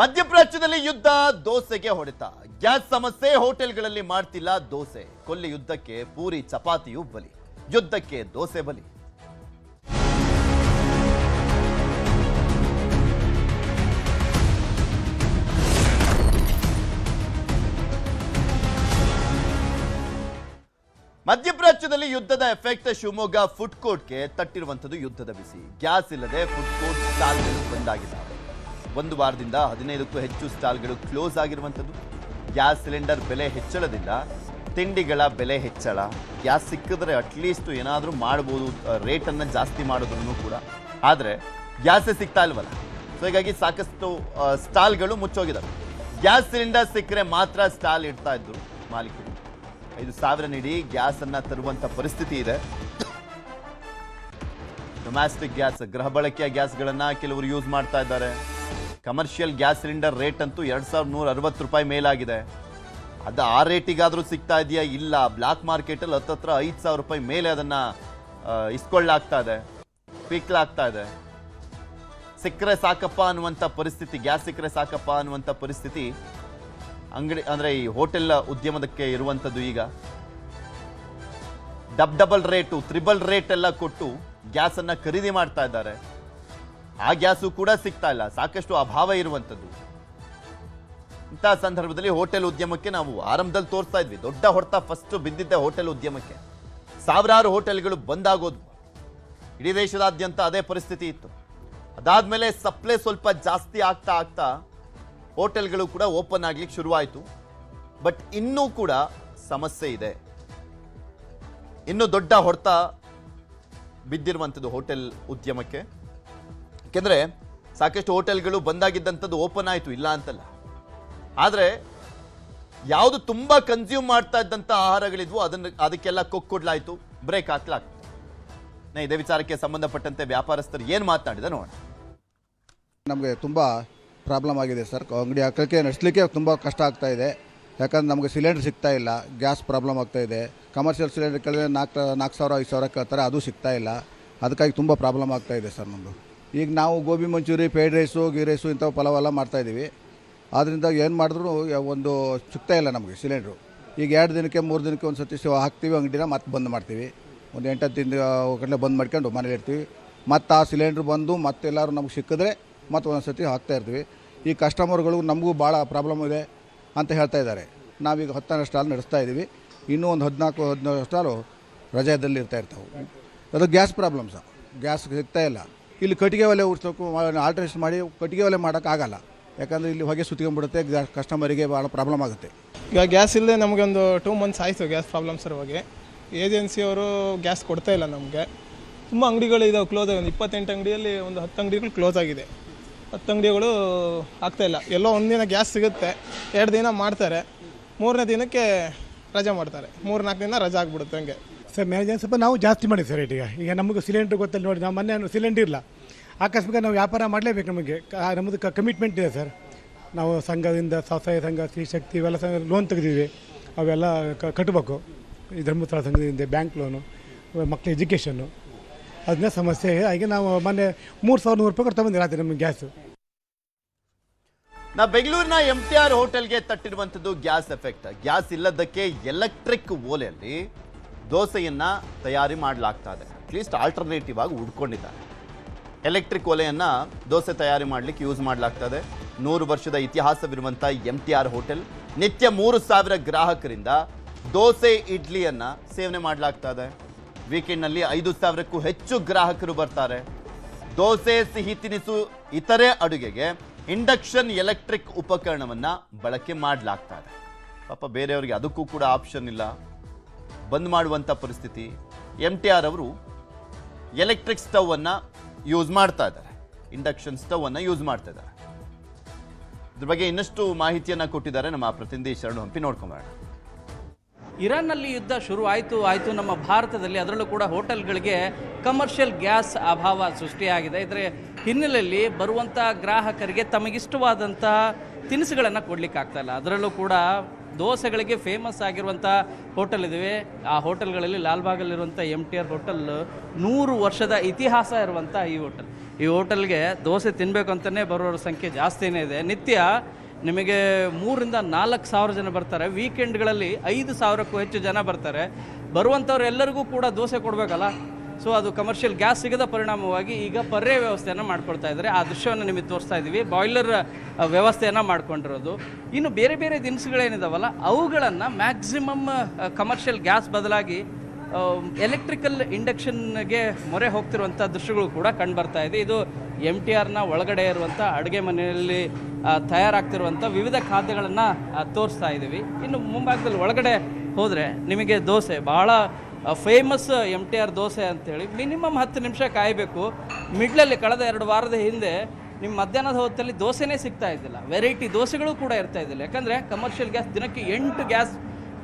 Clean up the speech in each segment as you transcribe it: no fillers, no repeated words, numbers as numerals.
ಮಧ್ಯಪ್ರಾಚ್ಯದಲ್ಲಿ ಯುದ್ಧ, ದೋಸೆಗೆ ಹೊಡೆತ. ಗ್ಯಾಸ್ ಸಮಸ್ಯೆ, ಹೋಟೆಲ್ಗಳಲ್ಲಿ ಮಾಡ್ತಿಲ್ಲ ದೋಸೆ. ಕೊಲ್ಲಿ ಯುದ್ಧಕ್ಕೆ ಪೂರಿ ಚಪಾತಿಯು ಬಲಿ, ಯುದ್ಧಕ್ಕೆ ದೋಸೆ ಬಲಿ. ಮಧ್ಯಪ್ರಾಚ್ಯದಲ್ಲಿ ಯುದ್ಧದ ಎಫೆಕ್ಟ್. ಶಿವಮೊಗ್ಗ ಫುಡ್ ಕೋರ್ಟ್ಗೆ ತಟ್ಟಿರುವಂತದ್ದು ಯುದ್ಧದ ಬಿಸಿ. ಗ್ಯಾಸ್ ಇಲ್ಲದೆ ಫುಡ್ ಕೋರ್ಟ್ ಸ್ಟಾಲ್ಗಳು ಬಂದಾಗಿದ್ದಾವೆ. ಒಂದು ವಾರದಿಂದ 15ಕ್ಕೂ ಹೆಚ್ಚು ಸ್ಟಾಲ್ಗಳು ಕ್ಲೋಸ್ ಆಗಿರುವಂಥದ್ದು. ಗ್ಯಾಸ್ ಸಿಲಿಂಡರ್ ಬೆಲೆ ಹೆಚ್ಚಳದಿಂದ ತಿಂಡಿಗಳ ಬೆಲೆ ಹೆಚ್ಚಳ. ಗ್ಯಾಸ್ ಸಿಕ್ಕಿದ್ರೆ ಅಟ್ಲೀಸ್ಟ್ ಏನಾದರೂ ಮಾಡ್ಬೋದು, ರೇಟನ್ನು ಜಾಸ್ತಿ ಮಾಡೋದನ್ನು ಕೂಡ. ಆದರೆ ಗ್ಯಾಸೇ ಸಿಗ್ತಾ ಇಲ್ವಲ್ಲ, ಸೊ ಹೀಗಾಗಿ ಸಾಕಷ್ಟು ಸ್ಟಾಲ್ಗಳು ಮುಚ್ಚೋಗಿದ್ದಾವೆ. ಗ್ಯಾಸ್ ಸಿಲಿಂಡರ್ ಸಿಕ್ಕರೆ ಮಾತ್ರ ಸ್ಟಾಲ್ ಇಡ್ತಾ ಇದ್ರು ಮಾಲೀಕರು. 5,000 ನೀಡಿ ಗ್ಯಾಸನ್ನು ತರುವಂಥ ಪರಿಸ್ಥಿತಿ ಇದೆ. ಡೊಮ್ಯಾಸ್ಟಿಕ್ ಗ್ಯಾಸ್, ಗೃಹ ಬಳಕೆಯ ಗ್ಯಾಸ್ಗಳನ್ನು ಕೆಲವರು ಯೂಸ್ ಮಾಡ್ತಾ ಇದ್ದಾರೆ. ಕಮರ್ಷಿಯಲ್ ಗ್ಯಾಸ್ ಸಿಲಿಂಡರ್ ರೇಟ್ ಅಂತೂ 2,160 ರೂಪಾಯಿ ಮೇಲಾಗಿದೆ. ಅದು ಆ ರೇಟಿಗಾದರೂ ಸಿಗ್ತಾ ಇದೆಯಾ? ಇಲ್ಲ. ಬ್ಲ್ಯಾಕ್ ಮಾರ್ಕೆಟಲ್ಲಿ ಹತ್ತತ್ರ 5,000 ರೂಪಾಯಿ ಮೇಲೆ ಅದನ್ನು ಇಸ್ಕೊಳ್ಳಾಗ್ತಾ ಇದೆ, ಪೀಕ್ಲಾಗ್ತಾ ಇದೆ. ಸಿಕ್ಕರೆ ಸಾಕಪ್ಪ ಅನ್ನುವಂಥ ಪರಿಸ್ಥಿತಿ, ಗ್ಯಾಸ್ ಸಿಕ್ಕರೆ ಸಾಕಪ್ಪ ಅನ್ನುವಂಥ ಪರಿಸ್ಥಿತಿ ಅಂಗಡಿ ಅಂದರೆ ಈ ಹೋಟೆಲ್ ಉದ್ಯಮದಕ್ಕೆ ಇರುವಂಥದ್ದು. ಈಗ ಡಬಲ್ ರೇಟು, ತ್ರಿಬಲ್ ರೇಟ್ ಎಲ್ಲ ಕೊಟ್ಟು ಗ್ಯಾಸನ್ನು ಖರೀದಿ ಮಾಡ್ತಾ ಇದ್ದಾರೆ. ಆ ಗ್ಯಾಸು ಕೂಡ ಸಿಗ್ತಾ ಇಲ್ಲ, ಸಾಕಷ್ಟು ಅಭಾವ ಇರುವಂಥದ್ದು. ಇಂತಹ ಸಂದರ್ಭದಲ್ಲಿ ಹೋಟೆಲ್ ಉದ್ಯಮಕ್ಕೆ ನಾವು ಆರಂಭದಲ್ಲಿ ತೋರಿಸ್ತಾ ಇದ್ವಿ, ದೊಡ್ಡ ಹೊಡೆತ ಫಸ್ಟ್ ಬಿದ್ದಿದ್ದೆ ಹೋಟೆಲ್ ಉದ್ಯಮಕ್ಕೆ. ಸಾವಿರಾರು ಹೋಟೆಲ್ಗಳು ಬಂದಾಗೋದು. ಇಡೀ ದೇಶದಾದ್ಯಂತ ಅದೇ ಪರಿಸ್ಥಿತಿ ಇತ್ತು. ಅದಾದ್ಮೇಲೆ ಸಪ್ಲೈ ಸ್ವಲ್ಪ ಜಾಸ್ತಿ ಆಗ್ತಾ ಆಗ್ತಾ ಹೋಟೆಲ್ಗಳು ಕೂಡ ಓಪನ್ ಆಗ್ಲಿಕ್ಕೆ ಶುರುವಾಯಿತು. ಬಟ್ ಇನ್ನೂ ಕೂಡ ಸಮಸ್ಯೆ ಇದೆ. ಇನ್ನು ದೊಡ್ಡ ಹೊಡೆತ ಬಿದ್ದಿರುವಂಥದ್ದು ಹೋಟೆಲ್ ಉದ್ಯಮಕ್ಕೆ. ಯಾಕೆಂದ್ರೆ ಸಾಕಷ್ಟು ಹೋಟೆಲ್ಗಳು ಬಂದಾಗಿದ್ದಂಥದ್ದು ಓಪನ್ ಆಯಿತು, ಇಲ್ಲ ಅಂತಲ್ಲ. ಆದರೆ ಯಾವುದು ತುಂಬಾ ಕನ್ಸ್ಯೂಮ್ ಮಾಡ್ತಾ ಇದ್ದಂಥ ಆಹಾರಗಳಿದ್ವು ಅದಕ್ಕೆಲ್ಲ ಕೊಡ್ಲಾಯಿತು, ಬ್ರೇಕ್ ಹಾಕ್ಲಾಗ್ತದೆ. ಇದೇ ವಿಚಾರಕ್ಕೆ ಸಂಬಂಧಪಟ್ಟಂತೆ ವ್ಯಾಪಾರಸ್ಥರು ಏನು ಮಾತನಾಡಿದ ನೋಡೋಣ. ನಮಗೆ ತುಂಬ ಪ್ರಾಬ್ಲಮ್ ಆಗಿದೆ ಸರ್. ಅಂಗಡಿ ಹಾಕೋಕ್ಕೆ ನಡೆಸಲಿಕ್ಕೆ ತುಂಬ ಕಷ್ಟ ಆಗ್ತಾ ಇದೆ. ಯಾಕಂದ್ರೆ ನಮಗೆ ಸಿಲಿಂಡರ್ ಸಿಗ್ತಾ ಇಲ್ಲ, ಗ್ಯಾಸ್ ಪ್ರಾಬ್ಲಮ್ ಆಗ್ತಾ ಇದೆ. ಕಮರ್ಷಿಯಲ್ ಸಿಲಿಂಡರ್ ಕೇಳಿದ್ರೆ 4,000-5,000 ಕೇಳ್ತಾರೆ, ಅದು ಸಿಗ್ತಾ ಇಲ್ಲ. ಅದಕ್ಕಾಗಿ ತುಂಬ ಪ್ರಾಬ್ಲಮ್ ಆಗ್ತಾ ಇದೆ ಸರ್ ನಮ್ಮದು. ಈಗ ನಾವು gobi manchurian, fried rice, ghee rice ಇಂಥವು ಪಲಾವೆಲ್ಲ ಮಾಡ್ತಾಯಿದ್ದೀವಿ. ಆದ್ದರಿಂದ ಏನು ಮಾಡಿದ್ರು ಒಂದು ಸಿಗ್ತಾ ಇಲ್ಲ ನಮಗೆ ಸಿಲಿಂಡ್ರು. ಈಗ 2 ದಿನಕ್ಕೆ 3 ದಿನಕ್ಕೆ ಒಂದು ಸತಿ ಹಾಕ್ತೀವಿ ಅಂಗಡಿನ, ಮತ್ತೆ ಬಂದ್ ಮಾಡ್ತೀವಿ. ಒಂದು 8-10 ದಿನ ಕಡೆ ಬಂದ್ ಮಾಡ್ಕೊಂಡು ಮನೇಲಿ ಇರ್ತೀವಿ. ಮತ್ತು ಆ ಸಿಲಿಂಡ್ರ್ ಬಂದು ಮತ್ತೆಲ್ಲರೂ ನಮ್ಗೆ ಸಿಕ್ಕಿದ್ರೆ ಮತ್ತು ಒಂದು ಸತಿ ಹಾಕ್ತಾಯಿರ್ತೀವಿ. ಈ ಕಸ್ಟಮರ್ಗಳು ನಮಗೂ ಭಾಳ ಪ್ರಾಬ್ಲಮ್ ಇದೆ ಅಂತ ಹೇಳ್ತಾ ಇದ್ದಾರೆ. ನಾವೀಗ 10 ಸ್ಟಾಲ್ ನಡೆಸ್ತಾ ಇದ್ದೀವಿ. ಇನ್ನೂ ಒಂದು 14-15 ಸ್ಟಾಲು ರಜಾದಲ್ಲಿ ಇರ್ತಾವೆ. ಅದು ಗ್ಯಾಸ್ ಪ್ರಾಬ್ಲಮ್ ಸರ್. ಗ್ಯಾಸ್ ಸಿಗ್ತಾ ಇಲ್ಲ. ಇಲ್ಲಿ ಕಟ್ಟಿಗೆ ಒಲೆ ಉಡ್ಸೋಕ್ಕೂ ಆಲ್ಟ್ರೇಷನ್ ಮಾಡಿ ಕಟ್ಟಿಗೆ ಒಲೆ ಮಾಡೋಕ್ಕಾಗಲ್ಲ. ಯಾಕಂದರೆ ಇಲ್ಲಿ ಹೊಗೆ ಸುತ್ಕೊಂಡ್ಬಿಡುತ್ತೆ, ಕಸ್ಟಮರಿಗೆ ಭಾಳ ಪ್ರಾಬ್ಲಮ್ ಆಗುತ್ತೆ. ಈಗ ಗ್ಯಾಸ್ ಇಲ್ಲದೆ ನಮಗೆ ಒಂದು 2 ಮಂತ್ಸ್ ಆಯಿತು ಗ್ಯಾಸ್ ಪ್ರಾಬ್ಲಮ್ ಸಲುವಾಗಿ. ಏಜೆನ್ಸಿಯವರು ಗ್ಯಾಸ್ ಕೊಡ್ತಾ ಇಲ್ಲ ನಮಗೆ. ತುಂಬ ಅಂಗಡಿಗಳು ಇದಾವೆ ಕ್ಲೋಸ್ ಆಗಿ. ಒಂದು 28 ಅಂಗಡಿಯಲ್ಲಿ ಒಂದು 10 ಅಂಗಡಿಗಳು ಕ್ಲೋಸ್ ಆಗಿದೆ. 10 ಅಂಗಡಿಗಳು ಆಗ್ತಾಯಿಲ್ಲ. ಎಲ್ಲೋ ಒಂದಿನ ಗ್ಯಾಸ್ ಸಿಗುತ್ತೆ, 2 ದಿನ ಮಾಡ್ತಾರೆ, 3ನೇ ದಿನಕ್ಕೆ ರಜೆ ಮಾಡ್ತಾರೆ. 3-4 ದಿನ ರಜೆ ಆಗಿಬಿಡುತ್ತೆ. ಹಂಗೆ ಸರ್ ಮ್ಯಾನೇಜರ್ ಸ್ವಲ್ಪ ನಾವು ಜಾಸ್ತಿ ಮಾಡಿವಿ ಸರ್ ರೇಟ್. ಈಗ ನಮಗೆ ಸಿಲಿಂಡ್ರ್ ಗೊತ್ತಲ್ಲ ನೋಡಿ, ನಾವು ಮೊನ್ನೆ ಸಿಲಿಂಡರ್ ಇಲ್ಲ, ಆಕಸ್ಮಿಕ ನಾವು ವ್ಯಾಪಾರ ಮಾಡಲೇಬೇಕು. ನಮ್ಮದು ಕಮಿಟ್ಮೆಂಟ್ ಇದೆ ಸರ್. ನಾವು ಸಂಘದಿಂದ, ಸ್ವಸಹಾಯ ಸಂಘ, ಸ್ತ್ರೀಶಕ್ತಿ ಇವೆಲ್ಲ ಸಂಘ ಲೋನ್ ತೆಗೆದಿವಿ. ಅವೆಲ್ಲ ಕಟ್ಟಬೇಕು. ಈ ಧರ್ಮಸ್ಥಳ ಸಂಘದಿಂದ ಬ್ಯಾಂಕ್ ಲೋನು, ಮಕ್ಕಳ ಎಜುಕೇಷನ್ನು, ಅದನ್ನ ಸಮಸ್ಯೆ. ಹಾಗೆ ನಾವು ಮೊನ್ನೆ 3,100 ರೂಪಾಯಿ ಕೊಡ್ತಾ ಬಂದಿವಿ ರಾತ್ರಿ ನಮಗೆ ಗ್ಯಾಸು. ನಾ ಬೆಂಗಳೂರಿನ MTR ಹೋಟೆಲ್ಗೆ ತಟ್ಟಿರುವಂಥದ್ದು ಗ್ಯಾಸ್ ಎಫೆಕ್ಟ್. ಗ್ಯಾಸ್ ಇಲ್ಲದಕ್ಕೆ ಎಲೆಕ್ಟ್ರಿಕ್ ಓಲೆಯಲ್ಲಿ ದೋಸೆಯನ್ನ ತಯಾರಿ ಮಾಡಲಾಗ್ತಾ ಇದೆ. ಅಟ್ಲೀಸ್ಟ್ ಆಲ್ಟರ್ನೇಟಿವ್ ಆಗಿ ಹುಡ್ಕೊಂಡಿದ್ದಾರೆ. ಎಲೆಕ್ಟ್ರಿಕ್ ಒಲೆಯನ್ನು ದೋಸೆ ತಯಾರಿ ಮಾಡಲಿಕ್ಕೆ ಯೂಸ್ ಮಾಡಲಾಗ್ತದೆ. 100 ವರ್ಷದ ಇತಿಹಾಸವಿರುವಂಥ MTR ಹೋಟೆಲ್ ನಿತ್ಯ 3,000 ಗ್ರಾಹಕರಿಂದ ದೋಸೆ, ಇಡ್ಲಿಯನ್ನು ಸೇವನೆ ಮಾಡಲಾಗ್ತಾ ಇದೆ. ವೀಕೆಂಡ್ನಲ್ಲಿ 5,000ಕ್ಕೂ ಹೆಚ್ಚು ಗ್ರಾಹಕರು ಬರ್ತಾರೆ. ದೋಸೆ, ಸಿಹಿ ತಿನಿಸು, ಇತರೆ ಅಡುಗೆಗೆ ಇಂಡಕ್ಷನ್ ಎಲೆಕ್ಟ್ರಿಕ್ ಉಪಕರಣವನ್ನು ಬಳಕೆ ಮಾಡಲಾಗ್ತಾ ಇದೆ. ಪಾಪ ಬೇರೆಯವರಿಗೆ ಅದಕ್ಕೂ ಕೂಡ ಆಪ್ಷನ್ ಇಲ್ಲ, ಬಂದ್ ಮಾಡುವಂಥ ಪರಿಸ್ಥಿತಿ. MTR ಅವರು ಎಲೆಕ್ಟ್ರಿಕ್ ಸ್ಟವ್ ಅನ್ನು ಯೂಸ್ ಮಾಡ್ತಾ ಇದ್ದಾರೆ, ಇಂಡಕ್ಷನ್ ಸ್ಟವ್ ಅನ್ನು ಯೂಸ್ ಮಾಡ್ತಾ ಇದ್ದಾರೆ. ಇದ್ರ ಬಗ್ಗೆ ಇನ್ನಷ್ಟು ಮಾಹಿತಿಯನ್ನು ಕೊಟ್ಟಿದ್ದಾರೆ ನಮ್ಮ ಪ್ರತಿನಿಧಿ ಶರಣು ಹಂಪಿ. ನೋಡ್ಕೊಂಬರೋಣ. ಇರಾನ್ನಲ್ಲಿ ಯುದ್ಧ ಶುರು ಆಯಿತು ನಮ್ಮ ಭಾರತದಲ್ಲಿ. ಅದರಲ್ಲೂ ಕೂಡ ಹೋಟೆಲ್ಗಳಿಗೆ ಕಮರ್ಷಿಯಲ್ ಗ್ಯಾಸ್ ಅಭಾವ ಸೃಷ್ಟಿಯಾಗಿದೆ. ಇದರ ಹಿನ್ನೆಲೆಯಲ್ಲಿ ಬರುವಂಥ ಗ್ರಾಹಕರಿಗೆ ತಮಗಿಷ್ಟವಾದಂತಹ ತಿನಿಸುಗಳನ್ನು ಕೊಡಲಿಕ್ಕೆ ಆಗ್ತಾಯಿಲ್ಲ. ಅದರಲ್ಲೂ ಕೂಡ ದೋಸೆಗಳಿಗೆ ಫೇಮಸ್ ಆಗಿರುವಂಥ ಹೋಟೆಲ್ ಇದ್ದಾವೆ. ಆ ಹೋಟೆಲ್ಗಳಲ್ಲಿ ಲಾಲ್ಬಾಗಲ್ಲಿರುವಂಥ MTR ಹೋಟೆಲ್ 100 ವರ್ಷದ ಇತಿಹಾಸ ಇರುವಂಥ ಈ ಹೋಟೆಲ್. ಈ ಹೋಟೆಲ್ಗೆ ದೋಸೆ ತಿನ್ನಬೇಕು ಅಂತಲೇ ಬರೋರ ಸಂಖ್ಯೆ ಜಾಸ್ತಿನೇ ಇದೆ. ನಿತ್ಯ ನಿಮಗೆ 3,000-4,000 ಜನ ಬರ್ತಾರೆ. ವೀಕೆಂಡ್ಗಳಲ್ಲಿ 5,000ಕ್ಕೂ ಹೆಚ್ಚು ಜನ ಬರ್ತಾರೆ. ಬರುವಂಥವ್ರು ಎಲ್ಲರಿಗೂ ಕೂಡ ದೋಸೆ ಕೊಡಬೇಕಲ್ಲ. ಸೊ ಅದು ಕಮರ್ಷಿಯಲ್ ಗ್ಯಾಸ್ ಸಿಗದ ಪರಿಣಾಮವಾಗಿ ಈಗ ಪರ್ಯಾಯ ವ್ಯವಸ್ಥೆಯನ್ನು ಮಾಡ್ಕೊಳ್ತಾ ಇದ್ದಾರೆ. ಆ ದೃಶ್ಯವನ್ನು ನಿಮಗೆ ತೋರಿಸ್ತಾ ಇದ್ದೀವಿ. ಬಾಯ್ಲರ್ ವ್ಯವಸ್ಥೆಯನ್ನು ಮಾಡ್ಕೊಂಡಿರೋದು. ಇನ್ನು ಬೇರೆ ಬೇರೆ ದಿನಸುಗಳೇನಿದಾವಲ್ಲ ಅವುಗಳನ್ನು ಮ್ಯಾಕ್ಸಿಮಮ್ ಕಮರ್ಷಿಯಲ್ ಗ್ಯಾಸ್ ಬದಲಾಗಿ ಎಲೆಕ್ಟ್ರಿಕಲ್ ಇಂಡಕ್ಷನ್ಗೆ ಮೊರೆ ಹೋಗ್ತಿರುವಂಥ ದೃಶ್ಯಗಳು ಕೂಡ ಕಂಡುಬರ್ತಾ ಇದೆ. ಇದು MTRನ ಒಳಗಡೆ ಇರುವಂಥ ಅಡುಗೆ ಮನೆಯಲ್ಲಿ ತಯಾರಾಗ್ತಿರುವಂಥ ವಿವಿಧ ಖಾದ್ಯಗಳನ್ನು ತೋರಿಸ್ತಾ ಇದ್ದೀವಿ. ಇನ್ನು ಮುಂಭಾಗದಲ್ಲಿ ಒಳಗಡೆ ಹೋದರೆ ನಿಮಗೆ ದೋಸೆ ಭಾಳ ಫೇಮಸ್ MTR ದೋಸೆ ಅಂಥೇಳಿ ಮಿನಿಮಮ್ 10 ನಿಮಿಷ ಕಾಯಬೇಕು. ಮಿಡ್ಲಲ್ಲಿ ಕಳೆದ 2 ವಾರದ ಹಿಂದೆ ನಿಮ್ಮ ಮಧ್ಯಾಹ್ನದ ಹೊತ್ತಲ್ಲಿ ದೋಸೆನೇ ಸಿಗ್ತಾ ಇದ್ದಿಲ್ಲ. ವೆರೈಟಿ ದೋಸೆಗಳು ಕೂಡ ಇರ್ತಾ ಇದ್ದಿಲ್ಲ. ಯಾಕಂದರೆ ಕಮರ್ಷಿಯಲ್ ಗ್ಯಾಸ್ ದಿನಕ್ಕೆ 8 ಗ್ಯಾಸ್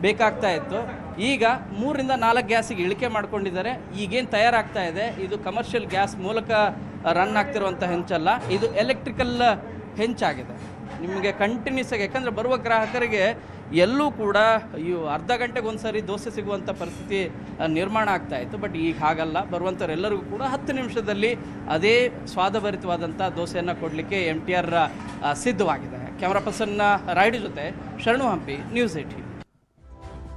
ಬೇಕಾಗ್ತಾ ಇತ್ತು. ಈಗ 3-4 ಗ್ಯಾಸಿಗೆ ಇಳಿಕೆ ಮಾಡ್ಕೊಂಡಿದ್ದಾರೆ. ಈಗೇನು ತಯಾರಾಗ್ತಾ ಇದೆ ಇದು ಕಮರ್ಷಿಯಲ್ ಗ್ಯಾಸ್ ಮೂಲಕ ರನ್ ಆಗ್ತಿರುವಂಥ ಹೆಂಚಲ್ಲ, ಇದು ಎಲೆಕ್ಟ್ರಿಕಲ್ ಹೆಂಚಾಗಿದೆ. ನಿಮಗೆ ಕಂಟಿನ್ಯೂಸ್ ಆಗಿ, ಯಾಕಂದರೆ ಬರುವ ಗ್ರಾಹಕರಿಗೆ ಎಲ್ಲೂ ಕೂಡ ಅರ್ಧ ಗಂಟೆಗೆ ಒಂದು ಸಾರಿ ದೋಸೆ ಸಿಗುವಂಥ ಪರಿಸ್ಥಿತಿ ನಿರ್ಮಾಣ ಆಗ್ತಾ ಇತ್ತು. ಬಟ್ ಈಗ ಹಾಗಲ್ಲ. ಬರುವಂಥವ್ರೆಲ್ಲರಿಗೂ ಕೂಡ 10 ನಿಮಿಷದಲ್ಲಿ ಅದೇ ಸ್ವಾದಭರಿತವಾದಂಥ ದೋಸೆಯನ್ನು ಕೊಡಲಿಕ್ಕೆ MTR ಸಿದ್ಧವಾಗಿದೆ. ಕ್ಯಾಮ್ರಾ ಪರ್ಸನ್ ರಾಯ್ಡು ಜೊತೆ ಶರಣು ಹಂಪಿ, ನ್ಯೂಸ್ 18.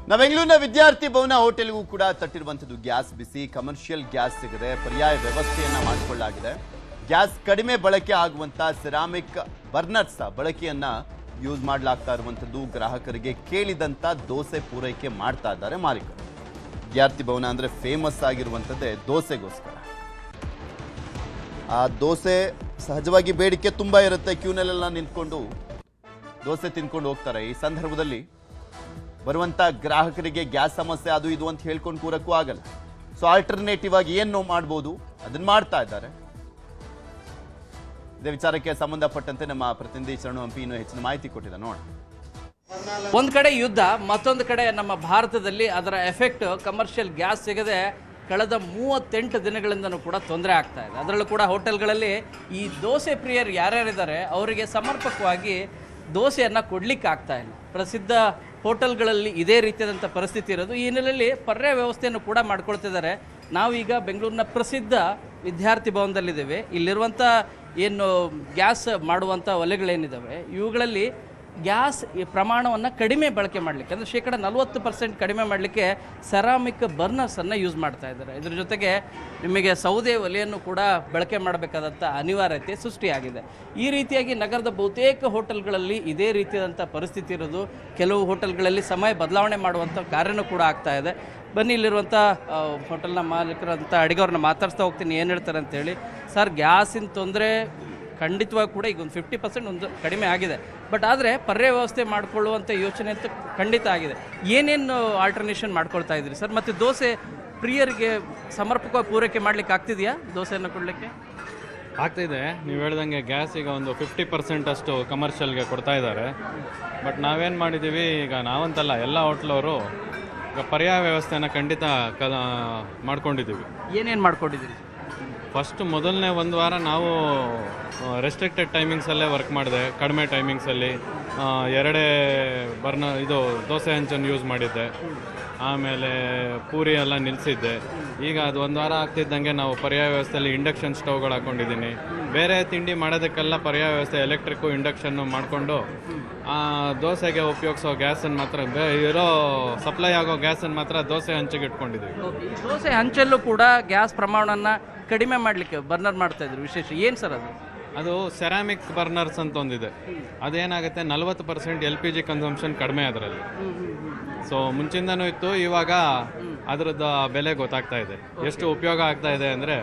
ನಾವು ಬೆಂಗಳೂರಿನ ವಿದ್ಯಾರ್ಥಿ ಭವನ ಹೋಟೆಲ್ಗೂ ಕೂಡ ತಟ್ಟಿರುವಂಥದ್ದು ಗ್ಯಾಸ್ ಬಿಸಿ. ಕಮರ್ಷಿಯಲ್ ಗ್ಯಾಸ್ ಸಿಗದೆ ಪರ್ಯಾಯ ವ್ಯವಸ್ಥೆಯನ್ನ ಮಾಡಿಕೊಳ್ಳಲಾಗಿದೆ. ಗ್ಯಾಸ್ ಕಡಿಮೆ ಬಳಕೆ ಆಗುವಂಥ ಸೆರಾಮಿಕ್ ಬರ್ನರ್ಸ್ ಬಳಕೆಯನ್ನ ಯೂಸ್ ಮಾಡಲಾಗ್ತಾ ಇರುವಂಥದ್ದು. ಗ್ರಾಹಕರಿಗೆ ಕೇಳಿದಂಥ ದೋಸೆ ಪೂರೈಕೆ ಮಾಡ್ತಾ ಇದ್ದಾರೆ ಮಾಲೀಕರು. ವಿದ್ಯಾರ್ಥಿ ಭವನ ಅಂದರೆ ಫೇಮಸ್ ಆಗಿರುವಂಥದ್ದೇ ದೋಸೆಗೋಸ್ಕರ. ಆ ದೋಸೆ ಸಹಜವಾಗಿ ಬೇಡಿಕೆ ತುಂಬ ಇರುತ್ತೆ. ಕ್ಯೂನಲ್ಲೆಲ್ಲ ನಿಂತ್ಕೊಂಡು ದೋಸೆ ತಿನ್ಕೊಂಡು ಹೋಗ್ತಾರೆ. ಈ ಸಂದರ್ಭದಲ್ಲಿ ಬರುವಂಥ ಗ್ರಾಹಕರಿಗೆ ಗ್ಯಾಸ್ ಸಮಸ್ಯೆ ಅದು ಇದು ಅಂತ ಹೇಳ್ಕೊಂಡು ಕೂರಕ್ಕೂ ಆಗಲ್ಲ. ಸೊ ಆಲ್ಟರ್ನೇಟಿವ್ ಆಗಿ ಏನು ಮಾಡ್ಬೋದು ಅದನ್ನು ಮಾಡ್ತಾ ಇದ್ದಾರೆ. ಇದೇ ವಿಚಾರಕ್ಕೆ ಸಂಬಂಧಪಟ್ಟಂತೆ ನಮ್ಮ ಪ್ರತಿನಿಧಿ ಶರಣು ಹಂಪಿ ಇನ್ನೂ ಹೆಚ್ಚಿನ ಮಾಹಿತಿ ಕೊಟ್ಟಿದ್ದಾರೆ. ನೋಡೋಣ. ಒಂದು ಕಡೆ ಯುದ್ಧ, ಮತ್ತೊಂದು ಕಡೆ ನಮ್ಮ ಭಾರತದಲ್ಲಿ ಅದರ ಎಫೆಕ್ಟ್ ಕಮರ್ಷಿಯಲ್ ಗ್ಯಾಸ್ ಸಿಗದೆ ಕಳೆದ 38 ದಿನಗಳಿಂದನೂ ಕೂಡ ತೊಂದರೆ ಆಗ್ತಾ ಇದೆ. ಅದರಲ್ಲೂ ಕೂಡ ಹೋಟೆಲ್ಗಳಲ್ಲಿ ಈ ದೋಸೆ ಪ್ರಿಯರು ಯಾರ್ಯಾರಿದ್ದಾರೆ ಅವರಿಗೆ ಸಮರ್ಪಕವಾಗಿ ದೋಸೆಯನ್ನು ಕೊಡಲಿಕ್ಕೆ ಆಗ್ತಾ ಇಲ್ಲ. ಪ್ರಸಿದ್ಧ ಹೋಟೆಲ್ಗಳಲ್ಲಿ ಇದೇ ರೀತಿಯಾದಂಥ ಪರಿಸ್ಥಿತಿ ಇರೋದು. ಈ ಹಿನ್ನೆಲೆಯಲ್ಲಿ ಪರ್ಯಾಯ ವ್ಯವಸ್ಥೆಯನ್ನು ಕೂಡ ಮಾಡ್ಕೊಳ್ತಿದ್ದಾರೆ. ನಾವೀಗ ಬೆಂಗಳೂರಿನ ಪ್ರಸಿದ್ಧ ವಿದ್ಯಾರ್ಥಿ ಭವನದಲ್ಲಿದ್ದೇವೆ. ಇಲ್ಲಿರುವಂಥ ಏನು ಗ್ಯಾಸ್ ಮಾಡುವಂಥ ಒಲೆಗಳೇನಿದ್ದಾವೆ ಇವುಗಳಲ್ಲಿ ಗ್ಯಾಸ್ ಪ್ರಮಾಣವನ್ನು ಕಡಿಮೆ ಬಳಕೆ ಮಾಡಲಿಕ್ಕೆ, ಅಂದರೆ 40% ಕಡಿಮೆ ಮಾಡಲಿಕ್ಕೆ ಸೆರಾಮಿಕ್ ಬರ್ನರ್ಸನ್ನು ಯೂಸ್ ಮಾಡ್ತಾ ಇದ್ದಾರೆ. ಇದ್ರ ಜೊತೆಗೆ ನಿಮಗೆ ಸೌದೆ ಒಲೆಯನ್ನು ಕೂಡ ಬಳಕೆ ಮಾಡಬೇಕಾದಂಥ ಅನಿವಾರ್ಯತೆ ಸೃಷ್ಟಿಯಾಗಿದೆ. ಈ ರೀತಿಯಾಗಿ ನಗರದ ಬಹುತೇಕ ಹೋಟೆಲ್ಗಳಲ್ಲಿ ಇದೇ ರೀತಿಯಾದಂಥ ಪರಿಸ್ಥಿತಿ ಇರೋದು. ಕೆಲವು ಹೋಟೆಲ್ಗಳಲ್ಲಿ ಸಮಯ ಬದಲಾವಣೆ ಮಾಡುವಂಥ ಕಾರ್ಯನೂ ಕೂಡ ಆಗ್ತಾ ಇದೆ. ಬನ್ನಿ, ಇಲ್ಲಿರುವಂಥ ಹೋಟೆಲ್ನ ಮಾಲೀಕರಂಥ ಅಡಿಗೆವ್ರನ್ನ ಮಾತಾಡ್ಸ್ತಾ ಹೋಗ್ತೀನಿ ಏನು ಹೇಳ್ತಾರೆ ಅಂತೇಳಿ. ಸರ್, ಗ್ಯಾಸಿನ ತೊಂದರೆ ಖಂಡಿತವಾಗಿ ಕೂಡ ಈಗ ಒಂದು 50% ಒಂದು ಕಡಿಮೆ ಆಗಿದೆ. ಬಟ್ ಆದರೆ ಪರ್ಯಾಯ ವ್ಯವಸ್ಥೆ ಮಾಡಿಕೊಳ್ಳುವಂಥ ಯೋಚನೆ ಅಂತೂ ಖಂಡಿತ ಆಗಿದೆ. ಏನೇನು ಆಲ್ಟರ್ನೇಷನ್ ಮಾಡ್ಕೊಳ್ತಾ ಇದ್ದೀರಿ ಸರ್? ಮತ್ತು ದೋಸೆ ಪ್ರಿಯರಿಗೆ ಸಮರ್ಪಕವಾಗಿ ಪೂರೈಕೆ ಮಾಡಲಿಕ್ಕೆ ಆಗ್ತಿದೆಯಾ? ದೋಸೆಯನ್ನು ಕೊಡಲಿಕ್ಕೆ ಆಗ್ತಾಯಿದೆ. ನೀವು ಹೇಳ್ದಂಗೆ ಗ್ಯಾಸ್ ಈಗ ಒಂದು 50% ಅಷ್ಟು ಕಮರ್ಷಿಯಲ್ಗೆ ಕೊಡ್ತಾ ಇದ್ದಾರೆ. ಬಟ್ ನಾವೇನು ಮಾಡಿದ್ದೀವಿ, ಈಗ ನಾವಂತಲ್ಲ ಎಲ್ಲ ಹೋಟ್ಲವರು ಈಗ ಪರ್ಯಾಯ ವ್ಯವಸ್ಥೆನ ಖಂಡಿತ ಮಾಡ್ಕೊಂಡಿದ್ದೀವಿ. ಏನೇನು ಮಾಡ್ಕೊಂಡಿದ್ದೀರಿ? ಫಸ್ಟ್ ಮೊದಲನೇ 1 ವಾರ ನಾವು ರೆಸ್ಟ್ರಿಕ್ಟೆಡ್ ಟೈಮಿಂಗ್ಸಲ್ಲೇ ವರ್ಕ್ ಮಾಡಿದೆ. ಕಡಿಮೆ ಟೈಮಿಂಗ್ಸಲ್ಲಿ 2 ದೋಸೆ ಹಂಚನ್ನು ಯೂಸ್ ಮಾಡಿದ್ದೆ. ಆಮೇಲೆ ಪೂರಿ ಎಲ್ಲ ನಿಲ್ಲಿಸಿದ್ದೆ. ಈಗ ಅದು 1 ವಾರ ಆಗ್ತಿದ್ದಂಗೆ ನಾವು ಪರ್ಯಾಯ ವ್ಯವಸ್ಥೆಯಲ್ಲಿ ಇಂಡಕ್ಷನ್ ಸ್ಟವ್ಗಳು ಹಾಕ್ಕೊಂಡಿದ್ದೀನಿ. ಬೇರೆ ತಿಂಡಿ ಮಾಡೋದಕ್ಕೆಲ್ಲ ಪರ್ಯಾಯ ವ್ಯವಸ್ಥೆ ಎಲೆಕ್ಟ್ರಿಕ್ಕು ಇಂಡಕ್ಷನ್ನು ಮಾಡಿಕೊಂಡು ದೋಸೆಗೆ ಉಪಯೋಗಿಸೋ ಗ್ಯಾಸನ್ನು ಮಾತ್ರ ಇರೋ ಸಪ್ಲೈ ಆಗೋ ಗ್ಯಾಸನ್ನು ಮಾತ್ರ ದೋಸೆ ಹಂಚಿಗೆ ಇಟ್ಕೊಂಡಿದ್ದೀವಿ. ದೋಸೆ ಹಂಚಲ್ಲೂ ಕೂಡ ಗ್ಯಾಸ್ ಪ್ರಮಾಣವನ್ನು ಕಡಿಮೆ ಮಾಡಲಿಕ್ಕೆ ಬರ್ನರ್ ಮಾಡ್ತಾಯಿದ್ರು. ವಿಶೇಷ ಏನು ಸರ್ ಅದು? ಅದು ಸೆರಾಮಿಕ್ ಬರ್ನರ್ಸ್ ಅಂತ ಒಂದಿದೆ. ಅದೇನಾಗುತ್ತೆ, 40% LPG ಕನ್ಸಂಪ್ಷನ್ ಕಡಿಮೆ ಅದರಲ್ಲಿ. ಸೊ ಮುಂಚಿಂದನೂ ಇತ್ತು, ಇವಾಗ ಅದರದ್ದು ಬೆಲೆ ಗೊತ್ತಾಗ್ತಾ ಇದೆ, ಎಷ್ಟು ಉಪಯೋಗ ಆಗ್ತಾ ಇದೆ ಅಂದರೆ.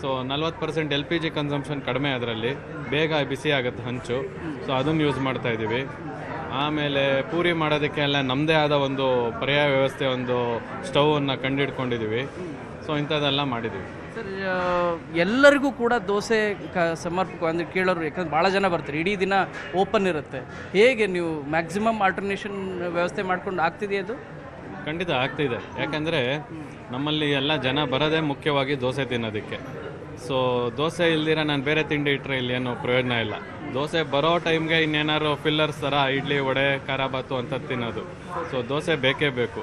ಸೊ 40% LPG ಕನ್ಸಂಪ್ಷನ್ ಕಡಿಮೆ ಅದರಲ್ಲಿ, ಬೇಗ ಬಿಸಿ ಆಗುತ್ತೆ ಹಂಚು. ಸೊ ಅದನ್ನು ಯೂಸ್ ಮಾಡ್ತಾ ಇದ್ದೀವಿ. ಆಮೇಲೆ ಪೂರಿ ಮಾಡೋದಕ್ಕೆಲ್ಲ ನಮ್ಮದೇ ಆದ ಒಂದು ಪರ್ಯಾಯ ವ್ಯವಸ್ಥೆ, ಒಂದು ಸ್ಟವನ್ನು ಕಂಡುಹಿಡ್ಕೊಂಡಿದ್ದೀವಿ. ಸೊ ಇಂಥದ್ದೆಲ್ಲ ಮಾಡಿದ್ದೀವಿ ಸರ್. ಎಲ್ಲರಿಗೂ ಕೂಡ ದೋಸೆ ಸಮರ್ಪಕ ಅಂದರೆ ಕೇಳೋರು, ಯಾಕಂದ್ರೆ ಭಾಳ ಜನ ಬರ್ತಾರೆ, ಇಡೀ ದಿನ ಓಪನ್ ಇರುತ್ತೆ. ಹೇಗೆ ನೀವು ಮ್ಯಾಕ್ಸಿಮಮ್ ಆಲ್ಟರ್ನೇಷನ್ ವ್ಯವಸ್ಥೆ ಮಾಡ್ಕೊಂಡು ಆಗ್ತಿದೆಯಾ ಅದು? ಖಂಡಿತ ಆಗ್ತಿದೆ. ಯಾಕಂದರೆ ನಮ್ಮಲ್ಲಿ ಎಲ್ಲ ಜನ ಬರೋದೇ ಮುಖ್ಯವಾಗಿ ದೋಸೆ ತಿನ್ನೋದಕ್ಕೆ. ಸೊ ದೋಸೆ ಇಲ್ದಿರ ನಾನು ಬೇರೆ ತಿಂಡಿ ಇಟ್ಟರೆ ಇಲ್ಲಿ ಏನೂ ಪ್ರಯೋಜನ ಇಲ್ಲ. ದೋಸೆ ಬರೋ ಟೈಮ್ಗೆ ಇನ್ನೇನಾದ್ರು ಫಿಲ್ಲರ್ಸ್ ಥರ ಇಡ್ಲಿ ವಡೆ ಖಾರಾಬಾತು ಅಂತ ತಿನ್ನೋದು. ಸೊ ದೋಸೆ ಬೇಕೇ ಬೇಕು.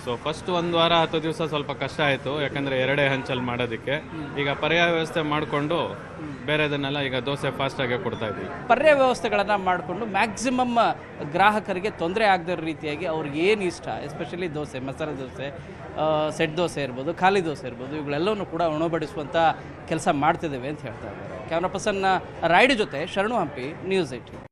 ಸೊ ಫಸ್ಟ್ 1 ವಾರ 10 ದಿವಸ ಸ್ವಲ್ಪ ಕಷ್ಟ ಆಯಿತು, ಯಾಕಂದರೆ 2 ಹಂಚಲ್ಲಿ ಮಾಡೋದಕ್ಕೆ. ಈಗ ಪರ್ಯಾಯ ವ್ಯವಸ್ಥೆ ಮಾಡಿಕೊಂಡು ಬೇರೆದನ್ನೆಲ್ಲ ಈಗ ದೋಸೆ ಫಾಸ್ಟಾಗೆ ಕೊಡ್ತಾ ಇದ್ದೀವಿ. ಪರ್ಯಾಯ ವ್ಯವಸ್ಥೆಗಳನ್ನು ಮಾಡಿಕೊಂಡು ಮ್ಯಾಕ್ಸಿಮಮ್ ಗ್ರಾಹಕರಿಗೆ ತೊಂದರೆ ಆಗದ ರೀತಿಯಾಗಿ ಅವ್ರಿಗೆ ಏನು ಇಷ್ಟ, ಎಸ್ಪೆಷಲಿ ದೋಸೆ, ಮಸಾಲೆ ದೋಸೆ, ಸೆಟ್ ದೋಸೆ ಇರ್ಬೋದು, ಖಾಲಿ ದೋಸೆ ಇರ್ಬೋದು, ಇವುಗಳೆಲ್ಲವನ್ನೂ ಕೂಡ ಉಣಬಡಿಸುವಂಥ ಕೆಲಸ ಮಾಡ್ತಿದ್ದೇವೆ ಅಂತ ಹೇಳ್ತಾ ಇದ್ದಾರೆ. ಕ್ಯಾಮ್ರಾ ಪರ್ಸನ್ ರಾಯ್ಡ್ ಜೊತೆ ಶರಣು ಹಂಪಿ, ನ್ಯೂಸ್ 18.